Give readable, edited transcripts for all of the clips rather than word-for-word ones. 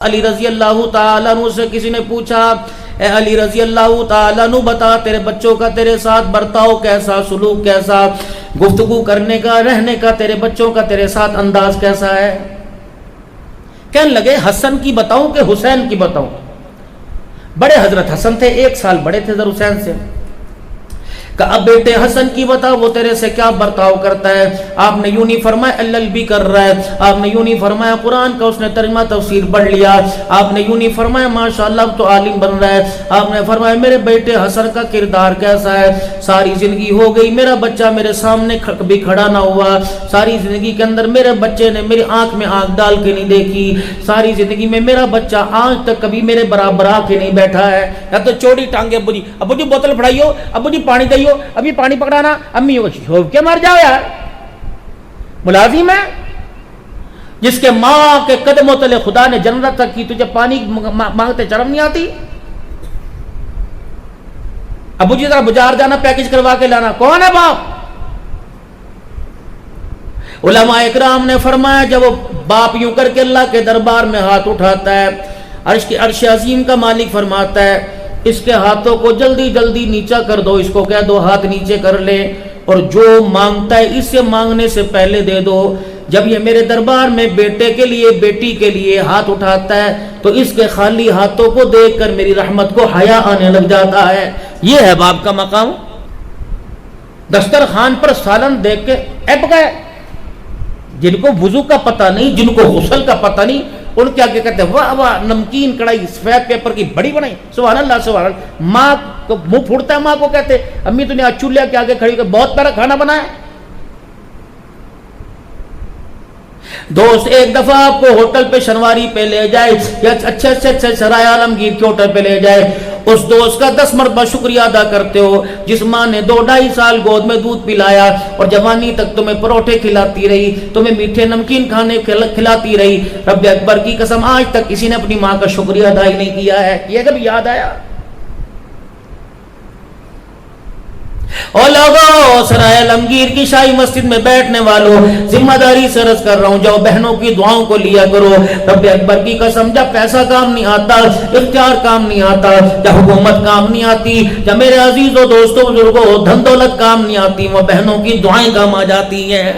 علی رضی اللہ تعالیٰ عنہ سے کسی نے پوچھا، اے علی رضی اللہ تعالیٰ عنہ بتا تیرے بچوں کا تیرے ساتھ برتاؤ کیسا، سلوک کیسا، گفتگو کرنے کا، رہنے کا، تیرے بچوں کا تیرے ساتھ انداز کیسا ہے؟ کہنے لگے حسن کی بتاؤں کہ حسین کی بتاؤں؟ بڑے حضرت حسن تھے، 1 سال بڑے تھے حضرت حسین سے۔ کہ اب بیٹے حسن کی بتا، وہ تیرے سے کیا برتاؤ کرتا ہے؟ آپ نے یوں نہیں فرمایا اللہ بھی کر رہا ہے، آپ نے یوں نہیں فرمایا قرآن کا اس نے ترجمہ تفسیر پڑھ لیا، آپ نے یوں نہیں فرمایا ماشاءاللہ اب تو عالم بن رہا ہے، آپ نے فرمایا میرے بیٹے حسن کا کردار کیسا ہے؟ ساری زندگی ہو گئی میرا بچہ میرے سامنے کبھی کھڑا نہ ہوا، ساری زندگی کے اندر میرے بچے نے میری آنکھ میں آنکھ ڈال کے نہیں دیکھی، ساری زندگی میں میرا بچہ آج تک کبھی میرے برابر آ کے نہیں بیٹھا ہے۔ یا تو چوڑی ٹانگے ابو جی بوتل پڑھائیو، ابو جی پانی دئیو، ابھی پانی پکڑانا، امی چھوپ کے مر جاؤ یار۔ ملازم ہے جس کے ماں کے قدموں تلے خدا نے جنت تک کی، تجھے پانی مانگتے شرم نہیں آتی؟ ابو جی ذرا بازار جانا پیکج کروا کے لانا، کون ہے باپ؟ علماء اکرام نے فرمایا جب وہ باپ یوں کر کے اللہ کے دربار میں ہاتھ اٹھاتا ہے، عرش عظیم کا مالک فرماتا ہے اس کے ہاتھوں کو جلدی جلدی نیچا کر دو، اس کو کہہ دو ہاتھ نیچے کر لے، اور جو مانگتا ہے اس سے مانگنے سے پہلے دے دو۔ جب یہ میرے دربار میں بیٹے کے لیے بیٹی کے لیے ہاتھ اٹھاتا ہے تو اس کے خالی ہاتھوں کو دیکھ کر میری رحمت کو حیا آنے لگ جاتا ہے۔ یہ ہے باپ کا مقام۔ دسترخوان پر سالن دیکھ کے اپ گئے، جن کو وضو کا پتہ نہیں، جن کو غسل کا پتہ نہیں، ان کے آگے کہتے ہیں واہ واہ نمکین کڑھائی سفید پیپر کی بڑی بنائی، سبحان اللہ سبحان اللہ۔ ماں کو منہ پھوڑتا ہے، ماں کو کہتے امی تو نے آج چولہے کے آگے کھڑی کر بہت پیارا کھانا بنایا۔ دوست ایک دفعہ آپ کو ہوٹل پہ شنواری پہ لے جائے یا اچھے سرائے عالمگیر کے ہوٹل پہ لے جائے، اس دوست کا 10 مرتبہ شکریہ ادا کرتے ہو جس ماں نے 2-2.5 سال گود میں دودھ پلایا اور جوانی تک تمہیں پروٹھے کھلاتی رہی، تمہیں میٹھے نمکین کھانے کھلاتی رہی۔ رب اکبر کی قسم آج تک کسی نے اپنی ماں کا شکریہ ادا ہی نہیں کیا ہے۔ یہ کبھی یاد آیا؟ اور لوگوں سرائے عالمگیر کی شاہی مسجد میں بیٹھنے والوں، ذمہ داری سے عرض کر رہا ہوں جب بہنوں کی دعاؤں کو لیا کرو۔ رب اکبر کی قسم جب پیسہ کام نہیں آتا، اختیار کام نہیں آتا، جب حکومت کام نہیں آتی، جب میرے عزیزوں دوستوں بزرگوں دھن دولت کام نہیں آتی، وہ بہنوں کی دعائیں کام آ جاتی ہیں۔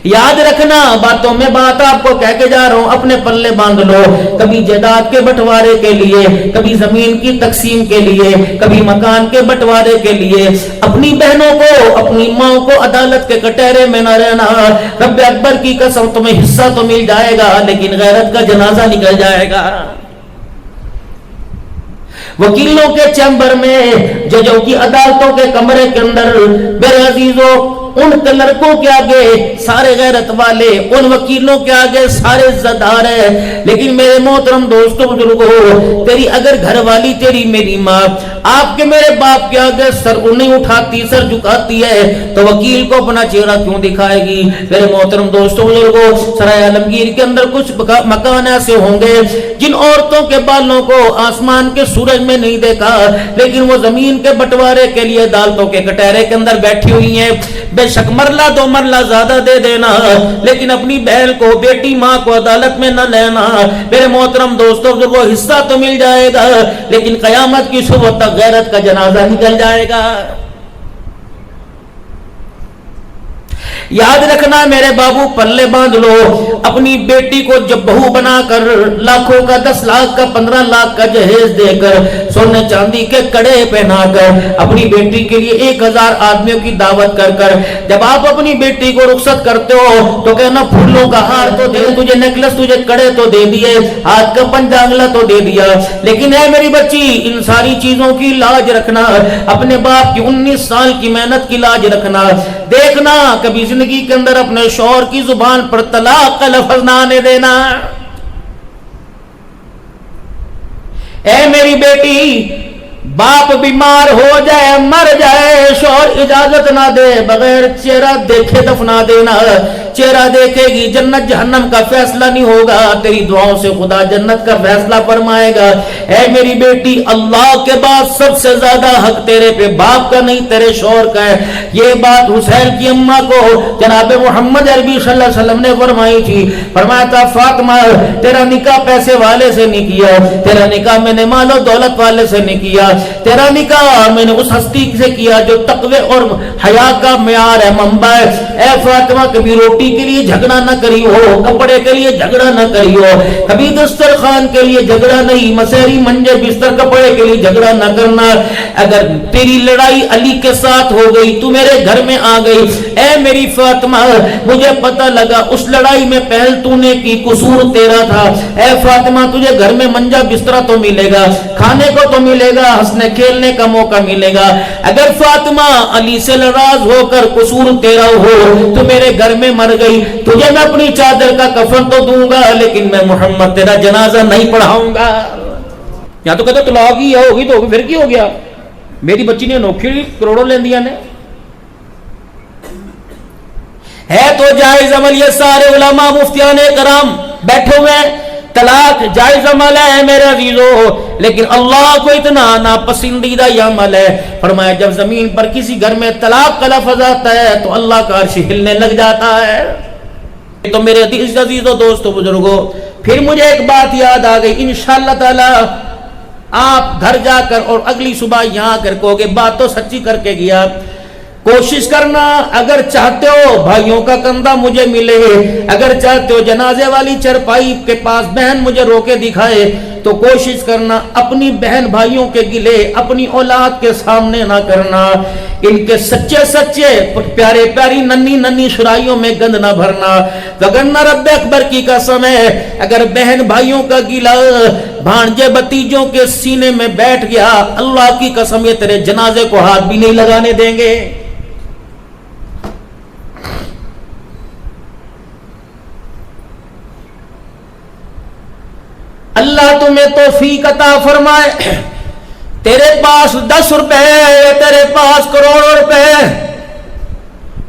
یاد رکھنا، باتوں میں بات آپ کو کہہ کے جا رہا ہوں، اپنے پلے باندھ لو۔ کبھی جائیداد کے بٹوارے کے لیے، کبھی زمین کی تقسیم کے لیے، کبھی مکان کے بٹوارے کے لیے اپنی بہنوں کو، اپنی ماں کو عدالت کے کٹہرے میں نہ رہنا۔ رب اکبر کی قسم تمہیں حصہ تو مل جائے گا لیکن غیرت کا جنازہ نکل جائے گا۔ وکیلوں کے چیمبر میں، ججوں کی عدالتوں کے کمرے کے اندر میرے عزیزوں ان لڑکوں کے آگے سارے غیرت والے، ان وکیلوں کے آگے سارے عزت دار ہیں، لیکن میرے محترم دوستوں بزرگوں تیری اگر گھر والی تیری میری ماں آپ کے میرے باپ کے آگے سر نہیں اٹھاتی، سر جھکاتی ہے تو وکیل کو اپنا چہرہ کیوں دکھائے گی؟ میرے محترم دوستوں بزرگوں سرائے عالمگیر کے اندر کچھ مکان ایسے ہوں گے جن عورتوں کے بالوں کو آسمان کے سورج میں نہیں دیکھا لیکن وہ زمین کے بٹوارے کے لیے عدالتوں کے کٹہرے کے اندر بیٹھی ہوئی ہیں۔ بے شک مرلہ 2 مرلہ زیادہ دے دینا لیکن اپنی بہن کو، بیٹی ماں کو عدالت میں نہ لینا۔ میرے محترم دوستوں کو حصہ تو مل جائے گا لیکن قیامت کی صبح تک غیرت کا جنازہ نکل جائے گا۔ یاد رکھنا میرے بابو پلے باندھ لو، اپنی بیٹی کو جب بہو بنا کر لاکھوں کا 10 لاکھ کا 15 لاکھ کا جہیز دے کر سونے چاندی کے کڑے پہنا کر اپنی بیٹی کے لیے 1000 آدمیوں کی دعوت کر کر جب آپ اپنی بیٹی کو رخصت کرتے ہو تو کہنا پھولوں کا ہار تو دے، تجھے نیکلس، تجھے کڑے تو دے دیے، ہاتھ کا پنجہ انگلا تو دے دیا، لیکن اے میری بچی ان ساری چیزوں کی لاج رکھنا، اپنے باپ کی 19 سال کی محنت کی لاج رکھنا۔ دیکھنا کبھی زندگی کے اندر اپنے شوہر کی زبان پر طلاق کا لفظ نہ آنے دینا۔ اے میری بیٹی باپ بیمار ہو جائے مر جائے شوہر اجازت نہ دے بغیر چہرہ دیکھے دفنا دینا. چہرہ دیکھے گی جنت جہنم کا فیصلہ نہیں ہوگا, تیری دعاؤں سے خدا جنت کا فیصلہ فرمائے گا. اے میری بیٹی, اللہ کے بعد سب سے زیادہ حق تیرے پہ باپ کا نہیں تیرے شوہر کا ہے. یہ بات حسین کی اماں کو جناب محمد عربی صلی اللہ علیہ وسلم نے فرمائی تھی. فرمایا تھا فاطمہ تیرا نکاح پیسے والے سے نہیں کیا, تیرا نکاح میں نے مال و دولت والے سے نہیں کیا, تیرا نکاح میں نے اس ہستی سے کیا جو تقوی اور حیا کا معیار ہے, منبع ہے. اے فاطمہ کبھی روٹی کے لیے جھگڑا نہ کری ہو, کپڑے کے لیے جھگڑا نہ کری ہو, کبھی دسترخوان کے لیے جھگڑا نہیں, مسحری منجر بستر کپڑے کے لیے جھگڑا نہ کرنا. اگر تیری لڑائی علی کے ساتھ ہو گئی, تو میرے گھر میں آ گئی, اے میری فاطمہ مجھے پتہ لگا اس لڑائی میں پہل تو نے کی, قصور تیرا تھا. اے فاطمہ تجھے گھر میں منجا بستر تو ملے گا, کھانے کو تو ملے گا, ہنسنے کھیلنے کا موقع ملے گا. اگر فاطمہ علی سے ناراض ہو کر قصور تیرا ہو تو میرے گھر میں مر گئی, تجھے میں اپنی چادر کا کفن تو دوں گا لیکن میں محمد تیرا جنازہ نہیں پڑھاؤں گا. یا تو کہتا طلاق ہی ہوگی تو ہوگی, پھر کی ہو گیا, میری بچی نے نوکری کروڑوں لے دیا نے. ہے تو جائز عمل, یہ سارے علماء مفتیان کرام بیٹھے ہوئے ہیں, طلاق جائز عمل ہے میرے عزیزو, لیکن اللہ کو اتنا ناپسندیدہ یہ عمل ہے. فرمایا جب زمین پر کسی گھر میں طلاق کا لفظ آتا ہے تو اللہ کا عرش ہلنے لگ جاتا ہے. تو میرے عزیزو دوستو بزرگو, پھر مجھے ایک بات یاد آ گئی, انشاءاللہ تعالی آپ گھر جا کر اور اگلی صبح یہاں کر کہو گے بات تو سچی کر کے گیا. کوشش کرنا اگر چاہتے ہو بھائیوں کا کندھا مجھے ملے, اگر چاہتے ہو جنازے والی چرپائی کے پاس بہن مجھے رو کے دکھائے, تو کوشش کرنا اپنی بہن بھائیوں کے گلے اپنی اولاد کے سامنے نہ کرنا. ان کے سچے سچے پیارے پیاری ننی ننی شرائیوں میں گند نہ بھرنا. وگرنہ رب اکبر کی قسم ہے, اگر بہن بھائیوں کا گلا بھانجے بتیجوں کے سینے میں بیٹھ گیا, اللہ کی قسم یہ تیرے جنازے کو ہاتھ بھی نہیں لگانے دیں گے. اللہ تمہیں توفیق عطا فرمائے. تیرے پاس 10 روپے, تیرے پاس کروڑوں روپے,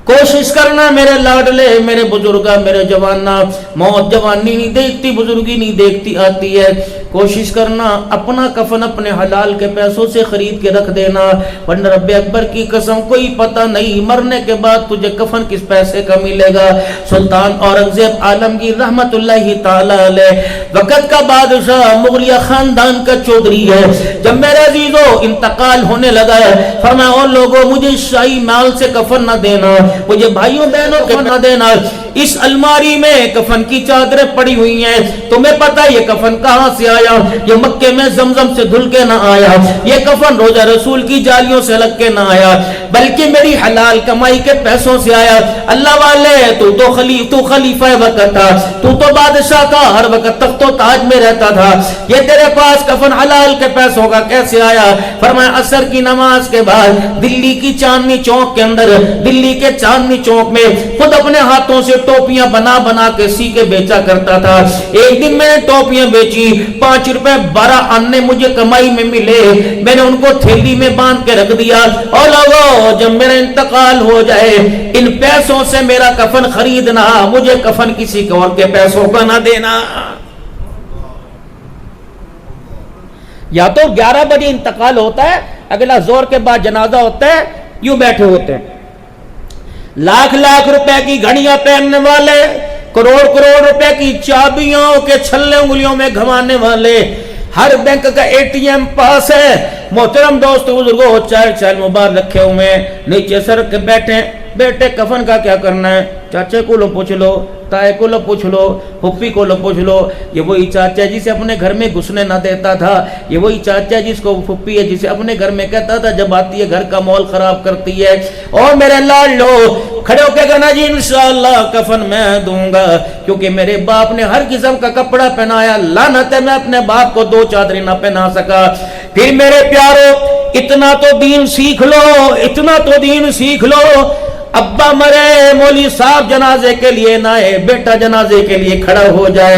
کوشش کرنا میرے لاڈلے میرے بزرگا میرے جوانا, موت جوانی نہیں دیکھتی, بزرگی نہیں دیکھتی آتی ہے. کوشش کرنا اپنا کفن اپنے حلال کے پیسوں سے خرید کے رکھ دینا, ورنہ رب اکبر کی قسم کوئی پتہ نہیں مرنے کے بعد تجھے کفن کس پیسے کا ملے گا. سلطان اورنگزیب عالمگیر رحمت اللہ تعالی علیہ وقت کا بادشاہ مغلیہ خاندان کا چودھری ہے. جب میرے عزیزو انتقال ہونے لگا ہے, فرمایا اور لوگوں مجھے شاہی مال سے کفن نہ دینا, مجھے بھائیوں بہنوں کو نہ دینا. اس الماری میں کفن کی چادریں پڑی ہوئی ہیں, تمہیں پتہ یہ کفن کہاں سے آیا, یہ مکے میں زمزم سے دھل کے نہ آیا, یہ کفن روزہ رسول کی جالیوں سے لگ کے نہ آیا, بلکہ میری حلال کمائی کے پیسوں سے آیا. اللہ والے تو خلیفہ وقت تھا, تو بادشاہ تھا, ہر وقت تخت و تاج میں رہتا تھا, یہ تیرے پاس کفن حلال کے پیسوں کا کیسے آیا؟ فرمایا عصر کی نماز کے بعد دلی کی چاندنی چوک کے اندر, دلی کے چاندنی چوک میں خود اپنے ہاتھوں سے ٹوپیاں بنا بنا کے سی کے بیچا کرتا تھا. ایک دن میں نے ٹوپیاں بیچی, 5 روپے 12 آنے مجھے کمائی میں ملے, میں نے ان کو تھیلی میں باندھ کے رکھ دیا. اور لوگوں جب میرا انتقال ہو جائے ان پیسوں سے میرا کفن خریدنا, مجھے کفن کسی اور کے پیسوں کا نہ دینا. یا تو 11 بجے انتقال ہوتا ہے, اگلا زور کے بعد جنازہ ہوتا ہے, یوں بیٹھے ہوتے ہیں. لاکھ لاکھ روپے کی گھڑیاں پہننے والے, کروڑ کروڑ روپے کی چابیوں کے چھلے انگلیوں میں گھمانے والے, ہر بینک کا ATM پاس ہے. محترم دوستو بزرگوں, چائل موبائل رکھے ہوئے ہیں, نیچے سر کے بیٹھے. بیٹے کفن کا کیا کرنا ہے؟ چاچے کو لو پوچھ لو, تائے کو لو پوچھ لو, پھپھی کو لو پوچھ لو. یہ وہی چاچا جسے اپنے گھر میں گھسنے نہ دیتا تھا, یہ وہی چاچا جس کو پھپھی ہے جسے اپنے گھر میں کہتا تھا جب آتی ہے گھر کا ماحول خراب کرتی ہے. اور میرے لاڈلو کھڑے ہو کے کہنا جی انشاءاللہ کفن میں دوں گا, کیونکہ میرے باپ نے ہر قسم کا کپڑا پہنایا, لعنت ہے میں اپنے باپ کو 2 چادریں نہ پہنا سکا. پھر میرے پیارو اتنا تو دین سیکھ لو, اتنا تو دین سیکھ لو. ابا مرے, مولوی صاحب جنازے کے لیے نہ آئے, بیٹا جنازے کے لیے کھڑا ہو جائے.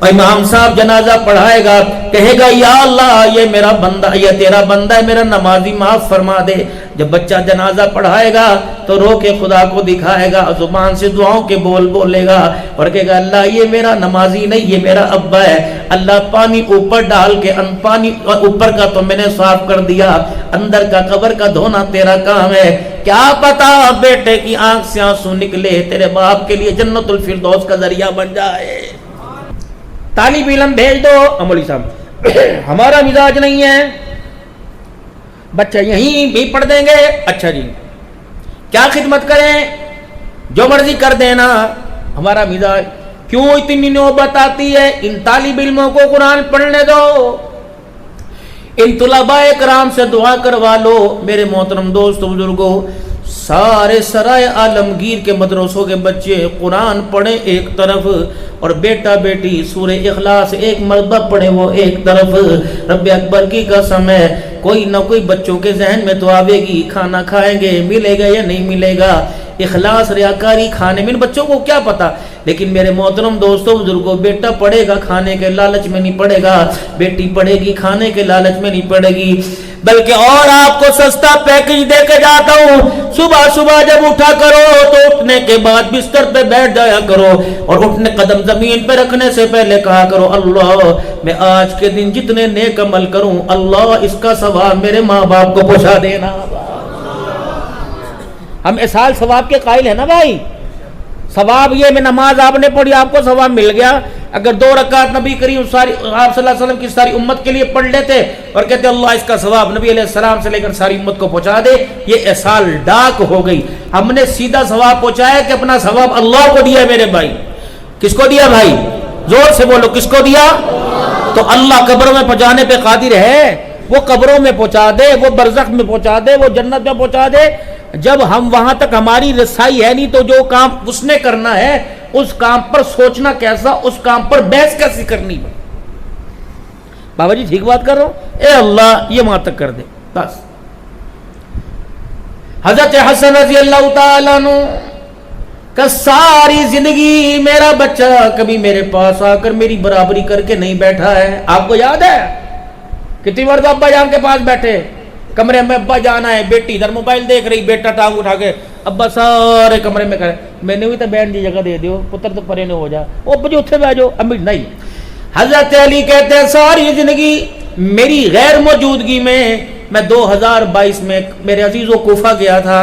اور امام صاحب جنازہ پڑھائے گا، کہے گا یا اللہ یہ میرا بندہ، یہ تیرا بندہ ہے، میرا نمازی معاف فرما دے۔ جب بچہ جنازہ پڑھائے گا تو رو کے خدا کو دکھائے گا، زبان سے دعاؤں کے بول بولے گا اور کہے گا اللہ یہ میرا نمازی نہیں، یہ میرا ابا ہے، اللہ پانی اوپر ڈال کے، پانی اوپر کا تو میں نے صاف کر دیا، اندر کا قبر کا دھونا تیرا کام ہے، کیا پتا بیٹے کی آنکھ سے آنسو نکلے تیرے باپ کے لیے جنت الفردوس کا ذریعہ بن جائے۔ طالب علم بھیج دو، مولوی صاحب ہمارا مزاج نہیں ہے، بچہ یہیں بھی پڑھ دیں گے، اچھا جی کیا خدمت کریں، جو مرضی کر دینا، ہمارا مزاج۔ کیوں اتنی نوبت آتی ہے؟ ان طالب علموں کو قرآن پڑھنے دو، ان طلباء کرام سے دعا کروا لو۔ میرے محترم دوستو بزرگوں، سارے سرائے عالمگیر کے مدرسوں کے بچے قرآن پڑھیں ایک طرف، اور بیٹا بیٹی سورہ اخلاص ایک مرتبہ پڑھے وہ ایک طرف۔ رب اکبر کی قسم ہے کوئی نہ کوئی بچوں کے ذہن میں تو آوے گی، کھانا کھائیں گے ملے گا یا نہیں ملے گا، اخلاص ریاکاری کھانے میں، بچوں کو کیا پتا۔ لیکن میرے محترم دوستوں بزرگوں، بیٹا پڑھے گا کھانے کے لالچ میں نہیں پڑھے گا، بیٹی پڑھے گی کھانے کے لالچ میں نہیں پڑھے گی، بلکہ اور آپ کو سستا پیکج دے کے جاتا ہوں، صبح صبح جب اٹھا کرو تو اٹھنے کے بعد بستر پہ بیٹھ جایا کرو، اور اٹھنے قدم زمین پہ رکھنے سے پہلے کہا کرو اللہ میں آج کے دن جتنے نیک عمل کروں اللہ اس کا ثواب میرے ماں باپ کو پہنچا دینا۔ ہم اسال ثواب کے قائل ہیں نا بھائی، ثواب یہ میں نماز آپ نے پڑھی آپ کو ثواب مل گیا، اگر 2 رکعت نبی کریم آپ صلی اللہ علیہ وسلم کی ساری امت کے لیے پڑھ لیتے اور کہتے اللہ اس کا ثواب نبی علیہ السلام سے لے کر ساری امت کو پہنچا دے، یہ اسال ڈاک ہو گئی۔ ہم نے سیدھا ثواب پہنچایا کہ اپنا ثواب اللہ کو دیا میرے بھائی۔ کس کو دیا بھائی؟ زور سے بولو، کس کو دیا؟ تو اللہ قبروں میں پہنچانے پہ قادر ہے، وہ قبروں میں پہنچا دے، وہ برزخ میں پہنچا دے، وہ جنت میں پہنچا دے۔ جب ہم وہاں تک ہماری رسائی ہے نہیں تو جو کام اس نے کرنا ہے اس کام پر سوچنا کیسا، اس کام پر بحث کیسی کرنی۔ بابا جی ٹھیک بات کر رہا ہوں، اے اللہ یہ وہاں تک کر دے بس۔ حضرت حسن رضی اللہ تعالیٰ عنہ کا ساری زندگی میرا بچہ کبھی میرے پاس آ کر میری برابری کر کے نہیں بیٹھا ہے۔ آپ کو یاد ہے کتنی مرتبہ ابا جان کے پاس بیٹھے، کمرے میں ابا جانا ہے، بیٹی ادھر موبائل دیکھ رہی، بیٹا ٹانگ اٹھا کے ابا سارے کمرے میں کرے، میں نے بھی تو بہن دی جگہ دے دیو، پتر تو پرے نہ ہو جا، وہ بجے اتھے بیٹھ جاؤ، امی نہیں۔ حضرت علی کہتے ہیں ساری زندگی میری غیر موجودگی میں 2022 میں میرے عزیزوں کوفہ گیا تھا،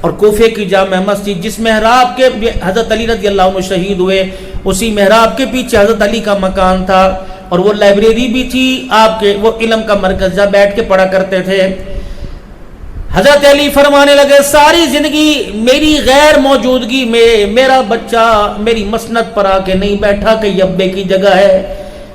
اور کوفے کی جامع مسجد جس محراب کے حضرت علی رضی اللہ عنہ شہید ہوئے، اسی محراب کے پیچھے حضرت علی کا مکان تھا، اور وہ لائبریری بھی تھی آپ کے، وہ علم کا مرکز جہاں بیٹھ کے پڑھا کرتے تھے۔ حضرت علی فرمانے لگے ساری زندگی میری غیر موجودگی میں میرا بچہ میری مسند پر آ کے نہیں بیٹھا کہ یہ ابے کی جگہ ہے۔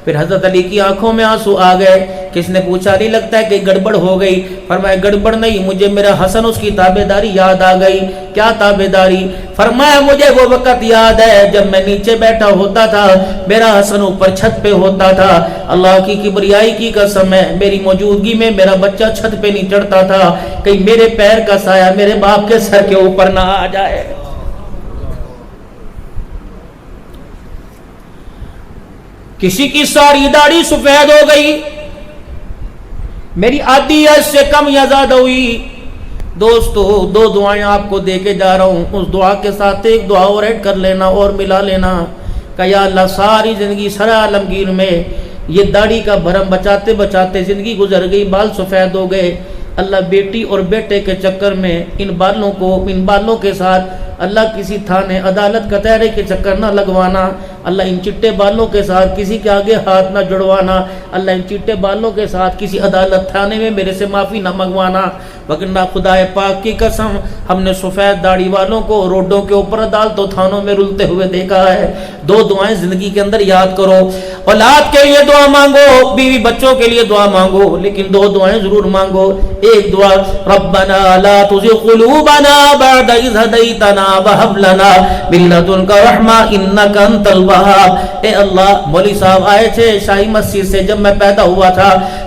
پھر حضرت علی کی آنکھوں میں آنسو آ گئے، کس نے پوچھا علی لگتا ہے کہ گڑبڑ ہو گئی، فرمایا گڑبڑ نہیں، مجھے میرا حسن اس کی تابعداری یاد آ گئی۔ کیا تابعداری؟ فرمایا مجھے وہ وقت یاد ہے جب میں نیچے بیٹھا ہوتا تھا، میرا حسن اوپر چھت پہ ہوتا تھا، اللہ کی کبریائی کی قسم ہے میری موجودگی میں میرا بچہ چھت پہ نہیں چڑھتا تھا، کہیں میرے پیر کا سایہ میرے باپ کے سر کے اوپر نہ آ جائے۔ کسی کی ساری داڑھی سفید ہو گئی، میری آدھی یا اس سے کم یا زیادہ ہوئی۔ دوستو 2 دعائیں آپ کو دے کے جا رہا ہوں، اس دعا کے ساتھ ایک دعا اور ایڈ کر لینا اور ملا لینا کہ یا اللہ ساری زندگی سر عالمگیر میں یہ داڑھی کا بھرم بچاتے بچاتے زندگی گزر گئی، بال سفید ہو گئے، اللہ بیٹی اور بیٹے کے چکر میں ان بالوں کے ساتھ اللہ کسی تھانے عدالت کچہری کے چکر نہ لگوانا، اللہ ان چٹے بالوں کے ساتھ کسی کے آگے ہاتھ نہ جڑوانا، اللہ ان چٹے بالوں کے ساتھ کسی عدالت تھانے میں میرے سے معافی نہ منگوانا، وگرنہ خدا پاک کی قسم ہم نے سفید داڑھی والوں کو روڈوں کے اوپر عدالتوں تھانوں میں رلتے ہوئے دیکھا ہے۔ 2 دعائیں زندگی کے اندر یاد کرو، اولاد کے لیے دعا مانگو، بیوی بچوں کے لیے دعا مانگو، لیکن 2 دعائیں ضرور مانگو۔ ایک دعا ربنا لا تزغ قلوبنا بعد اذ هديتنا وهب لنا من لدنك رحمة انك انت الوهاب۔ اے اللہ، مولوی صاحب آئے تھے شاہی مسجد سے جب میں پیدا ہوا تھا،